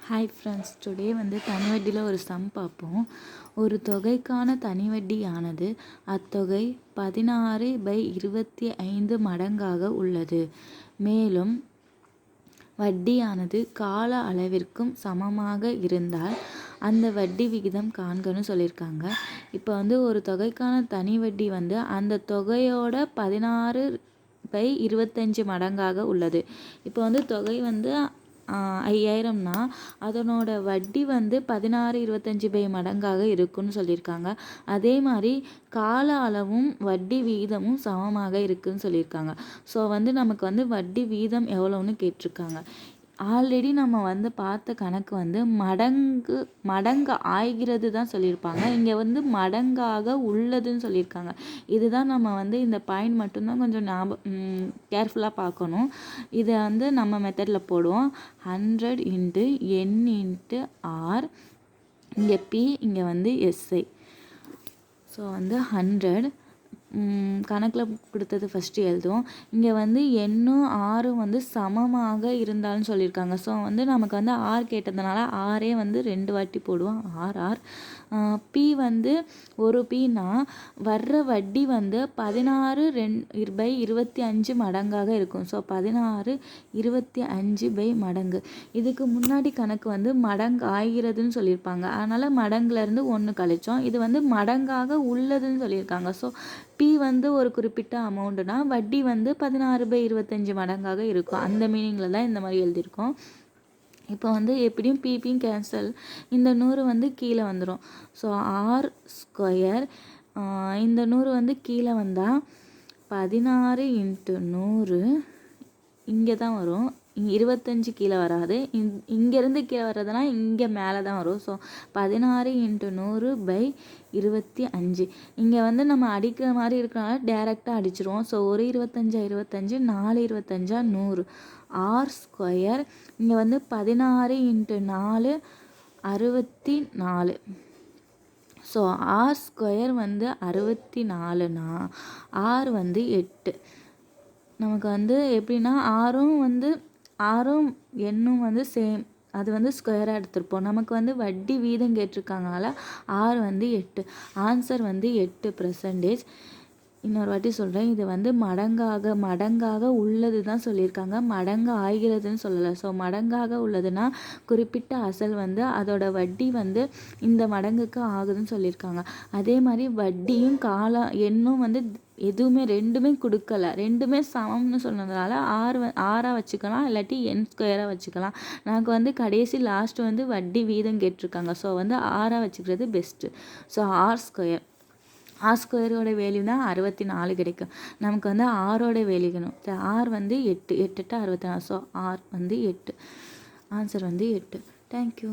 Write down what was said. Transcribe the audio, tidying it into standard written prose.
Hi friends, today தனி வட்டியில் ஒரு சம் பார்ப்போம். ஒரு தொகைக்கான தனி வட்டியானது அத்தொகை 16/25 மடங்காக உள்ளது. மேலும் வட்டியானது கால அளவிற்கும் சமமாக இருந்தால் அந்த வட்டி விகிதம் காண்கன்னு சொல்லியிருக்காங்க. இப்போ ஒரு தொகைக்கான தனி வட்டி அந்த தொகையோட 16/25 மடங்காக உள்ளது. இப்போ தொகை 5000னா அதனோட வட்டி 16/25 மடங்காக இருக்குன்னு சொல்லியிருக்காங்க. அதே மாதிரி கால அளவும் வட்டி விகிதமும் சமமாக இருக்குன்னு சொல்லியிருக்காங்க. ஸோ நமக்கு வட்டி வீதம் எவ்வளோன்னு கேட்டிருக்காங்க. ஆல்ரெடி நம்ம பார்த்த கணக்கு மடங்கு ஆகிறது தான் சொல்லியிருப்பாங்க. இங்கே மடங்காக உள்ளதுன்னு சொல்லியிருக்காங்க. இதுதான் நம்ம இந்த பாயிண்ட் மட்டும்தான் கொஞ்சம் கேர்ஃபுல்லாக பார்க்கணும். இதை நம்ம மெத்தடில் போடுவோம். 100 × n × r, இங்கே p, இங்கே SI. ஸோ 100 கணக்கில் கொடுத்தது ஃபஸ்ட்டு எழுதுவோம். இங்கே எண்ணும் ஆறும் சமமாக இருந்தாலும் சொல்லியிருக்காங்க. ஸோ நமக்கு ஆர் கேட்டதுனால ஆரே 2 வாட்டி போடுவோம். ஆர் பி ஒரு பீனா வர்ற வட்டி 16/25 மடங்காக இருக்கும். ஸோ 16/25 மடங்கு. இதுக்கு முன்னாடி கணக்கு மடங்கு ஆகிறதுன்னு சொல்லியிருப்பாங்க. அதனால் மடங்குலேருந்து 1 கழிச்சோம். இது மடங்காக உள்ளதுன்னு சொல்லியிருக்காங்க. ஸோ பி ஒரு குறிப்பிட்ட அமௌண்ட்டுனா வட்டி 16/25 மடங்காக இருக்கும். அந்த மீனிங்கில் தான் இந்த மாதிரி எழுதியிருக்கோம். இப்போ எப்படியும் பிபியும் கேன்சல், இந்த 100 கீழே வந்துடும். ஸோ r², இந்த 100 கீழே வந்தால் 16 × 100 இங்கே தான் வரும். இங்கே 25 கீழே வராது. இங்கேருந்து கீழே வர்றதுனா இங்கே மேலே தான் வரும். ஸோ 16 × 100/25. இங்கே நம்ம அடிக்கிற மாதிரி இருக்கிறனால டேரெக்டாக அடிச்சிருவோம். ஸோ 1 25 25, 4 25 100. r², இங்கே 16 × 4 64. So r² 64னா r 8. நமக்கு எப்படின்னா ஆறும் எண்ணும் சேம், அது ஸ்கொயராக எடுத்திருப்போம். நமக்கு வட்டி வீதம் கேட்டிருக்காங்கனால ஆர் 8. ஆன்சர் 8%. இன்னொரு வாட்டி சொல்கிறேன். இது மடங்காக உள்ளது தான் சொல்லியிருக்காங்க. மடங்கு ஆகிறதுன்னு சொல்லலை. ஸோ மடங்காக உள்ளதுன்னா குறிப்பிட்ட அசல் அதோட வட்டி இந்த மடங்குக்கு ஆகுதுன்னு சொல்லியிருக்காங்க. அதே மாதிரி வட்டியும் எண்ணும் எதுவுமே ரெண்டுமே கொடுக்கல, ரெண்டுமே சமம்னு சொன்னதுனால ஆறாக வச்சுக்கலாம், இல்லாட்டி n² வச்சுக்கலாம். நமக்கு கடைசி லாஸ்ட் வட்டி வீதம் கேட்டிருக்காங்க. ஸோ ஆறாக வச்சுக்கிறது பெஸ்ட்டு. ஸோ r²ஓட வேல்யூ தான் 64 கிடைக்கும். நமக்கு ஆரோட வேல்யூக்கணும். R 8, 8 × 64. So r 8. Answer 8. Thank you.